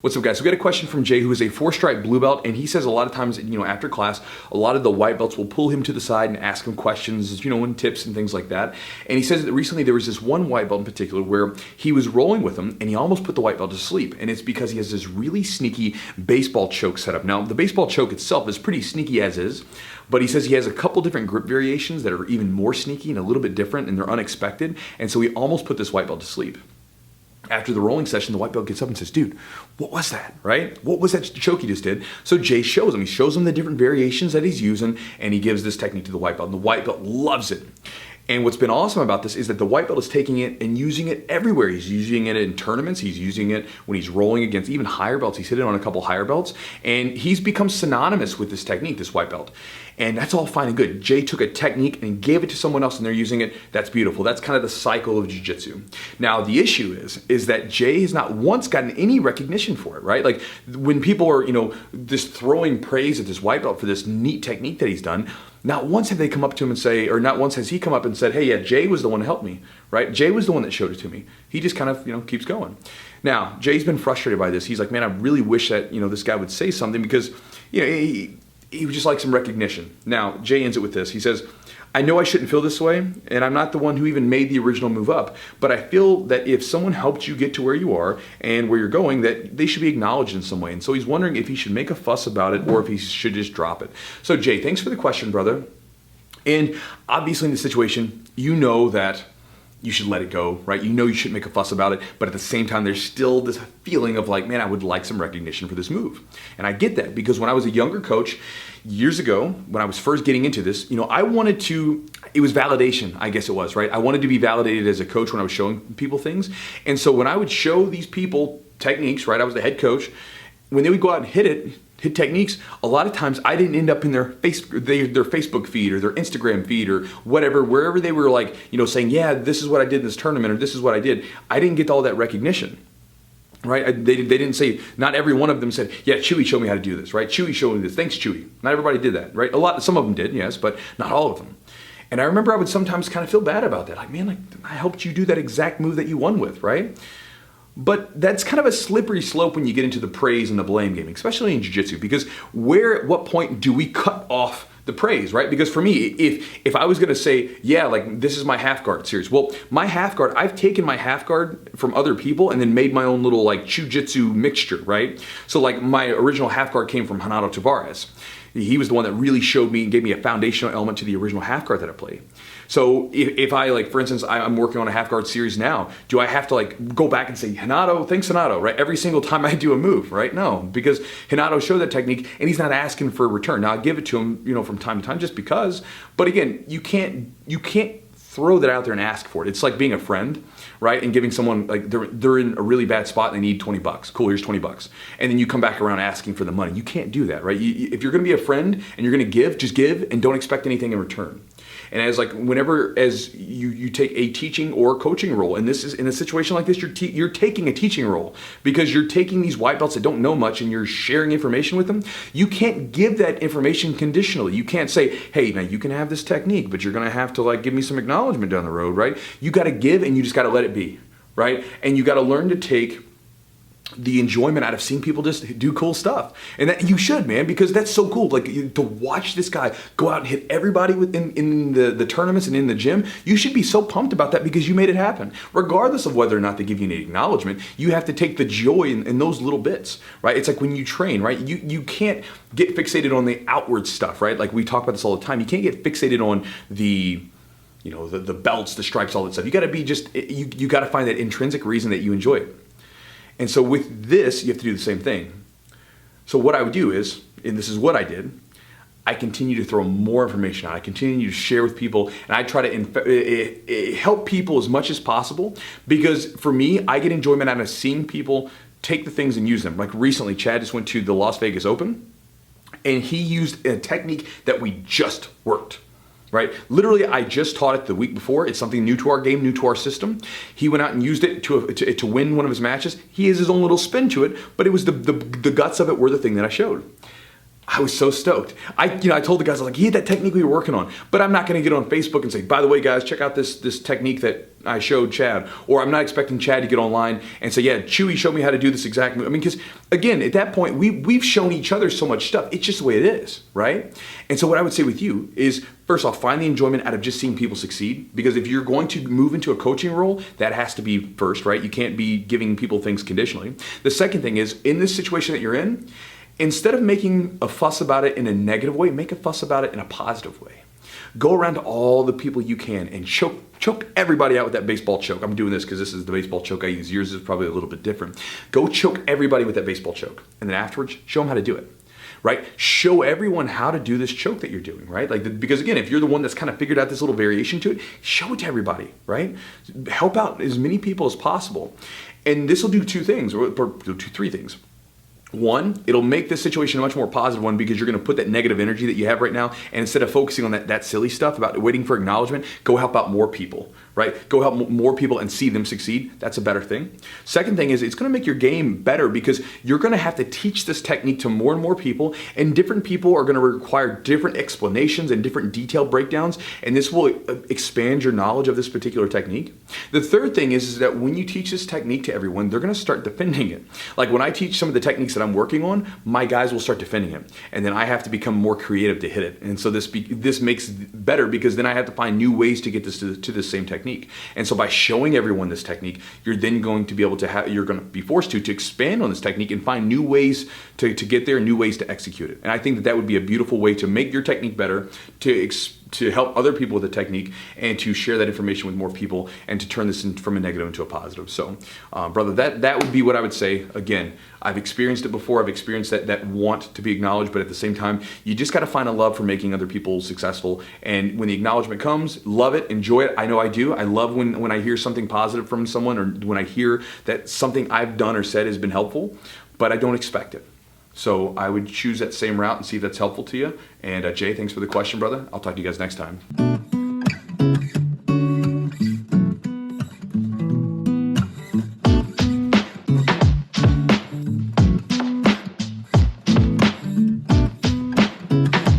What's up, guys? So we got a question from Jay, who is a 4-stripe blue belt, and he says a lot of times, after class, a lot of the white belts will pull him to the side and ask him questions, and tips and things like that. And he says that recently there was this one white belt in particular where he was rolling with him, and he almost put the white belt to sleep. And it's because he has this really sneaky baseball choke setup. Now, the baseball choke itself is pretty sneaky as is, but he says he has a couple different grip variations that are even more sneaky and a little bit different, and they're unexpected. And so he almost put this white belt to sleep. After the rolling session, the white belt gets up and says, dude, what was that, right? What was that choke he just did? So Jay shows him. He shows him the different variations that he's using, and he gives this technique to the white belt. And the white belt loves it. And what's been awesome about this is that the white belt is taking it and using it everywhere. He's using it in tournaments. He's using it when he's rolling against even higher belts. He's hit it on a couple higher belts. And he's become synonymous with this technique, this white belt. And that's all fine and good. Jay took a technique and gave it to someone else and they're using it. That's beautiful. That's kind of the cycle of jiu-jitsu. Now, the issue is that Jay has not once gotten any recognition for it, right? Like when people are, just throwing praise at this white belt for this neat technique that he's done, not once have they come up to him and say, or not once has he come up and said, hey, yeah, Jay was the one who helped me, right? Jay was the one that showed it to me. He just kind of, keeps going. Now, Jay's been frustrated by this. He's like, man, I really wish that, this guy would say something because, he would just like some recognition. Now, Jay ends it with this. He says, I know I shouldn't feel this way, and I'm not the one who even made the original move up, but I feel that if someone helped you get to where you are and where you're going, that they should be acknowledged in some way. And so he's wondering if he should make a fuss about it or if he should just drop it. So Jay, thanks for the question, brother. And obviously in this situation, you know that you should let it go, right? You know you shouldn't make a fuss about it, but at the same time, there's still this feeling of like, man, I would like some recognition for this move. And I get that because when I was a younger coach years ago, when I was first getting into this, I wanted to, it was validation, I guess it was, right? I wanted to be validated as a coach when I was showing people things. And so when I would show these people techniques, right? I was the head coach. When they would go out and hit techniques, a lot of times I didn't end up in their Facebook feed or their Instagram feed or whatever, wherever they were like, saying, yeah, this is what I did in this tournament or this is what I did. I didn't get all that recognition, right? They didn't say, not every one of them said, yeah, Chewy showed me how to do this, right? Chewy showed me this. Thanks, Chewy. Not everybody did that, right? Some of them did, yes, but not all of them. And I remember I would sometimes kind of feel bad about that. Like, man, I helped you do that exact move that you won with, right? But that's kind of a slippery slope when you get into the praise and the blame game, especially in jiu-jitsu, because at what point do we cut off the praise, right? Because for me, if I was gonna say, yeah, like this is my half guard series, well, my half guard, I've taken my half guard from other people and then made my own little like Chewjitsu mixture, right? So like my original half guard came from Renato Tavares. He was the one that really showed me and gave me a foundational element to the original half guard that I played. So if I, like, for instance, I'm working on a half guard series now, do I have to like go back and say, Renato, thanks Renato, right? Every single time I do a move, right? No, because Renato showed that technique and he's not asking for a return. Now I give it to him, from time to time just because, but again, you can't throw that out there and ask for it. It's like being a friend, right? And giving someone, like they're in a really bad spot and they need $20. Cool, here's $20. And then you come back around asking for the money. You can't do that, right? If you're gonna be a friend and you're gonna give, just give and don't expect anything in return. And as you take a teaching or coaching role, and this is in a situation like this, you're taking a teaching role because you're taking these white belts that don't know much and you're sharing information with them. You can't give that information conditionally. You can't say, hey, now you can have this technique, but you're gonna have to like give me some acknowledgement down the road, right? You gotta give and you just gotta let it be, right? And you gotta learn to take the enjoyment out of seeing people just do cool stuff. And that you should, man, because that's so cool. Like to watch this guy go out and hit everybody in the tournaments and in the gym, you should be so pumped about that because you made it happen. Regardless of whether or not they give you any acknowledgement, you have to take the joy in those little bits, right? It's like when you train, right? You can't get fixated on the outward stuff, right? Like we talk about this all the time. You can't get fixated on the belts, the stripes, all that stuff. You gotta be you gotta find that intrinsic reason that you enjoy it. And so with this, you have to do the same thing. So what I would do is, and this is what I did, I continue to throw more information out. I continue to share with people, and I try to help people as much as possible because for me, I get enjoyment out of seeing people take the things and use them. Like recently, Chad just went to the Las Vegas Open, and he used a technique that we just worked. Right? Literally, I just taught it the week before. It's something new to our game, new to our system. He went out and used it to win one of his matches. He has his own little spin to it, but it was the guts of it were the thing that I showed. I was so stoked. I told the guys, I was like, yeah, that technique we were working on, but I'm not going to get on Facebook and say, by the way, guys, check out this technique that I showed Chad. Or I'm not expecting Chad to get online and say, yeah, Chewy showed me how to do this exact move. I mean, because again, at that point, we've shown each other so much stuff. It's just the way it is, right? And so what I would say with you is, first off, find the enjoyment out of just seeing people succeed. Because if you're going to move into a coaching role, that has to be first, right? You can't be giving people things conditionally. The second thing is, in this situation that you're in, instead of making a fuss about it in a negative way, make a fuss about it in a positive way. Go around to all the people you can and choke everybody out with that baseball choke. I'm doing this because this is the baseball choke I use. Yours is probably a little bit different. Go choke everybody with that baseball choke. And then afterwards, show them how to do it. Right? Show everyone how to do this choke that you're doing, right? Because again, if you're the one that's kind of figured out this little variation to it, show it to everybody, right? Help out as many people as possible. And this will do two things, or three things. One, it'll make this situation a much more positive one because you're going to put that negative energy that you have right now, and instead of focusing on that silly stuff about waiting for acknowledgement, go help out more people, right? Go help more people and see them succeed. That's a better thing. Second thing is, it's going to make your game better because you're going to have to teach this technique to more and more people, and different people are going to require different explanations and different detailed breakdowns, and this will expand your knowledge of this particular technique. The third thing is that when you teach this technique to everyone, they're going to start defending it. Like when I teach some of the techniques that I'm working on, my guys will start defending it, and then I have to become more creative to hit it. And so this makes it better because then I have to find new ways to get this to this same technique. And so by showing everyone this technique, you're then going to be able to you're going to be forced to expand on this technique and find new ways to get there, new ways to execute it. And I think that would be a beautiful way to make your technique better, to help other people with the technique, and to share that information with more people, and to turn this from a negative into a positive. So, brother, that would be what I would say. Again, I've experienced it before. I've experienced that want to be acknowledged, but at the same time, you just got to find a love for making other people successful. And when the acknowledgement comes, love it, enjoy it. I know I do. I love when I hear something positive from someone, or when I hear that something I've done or said has been helpful, but I don't expect it. So I would choose that same route and see if that's helpful to you. And Jay, thanks for the question, brother. I'll talk to you guys next time.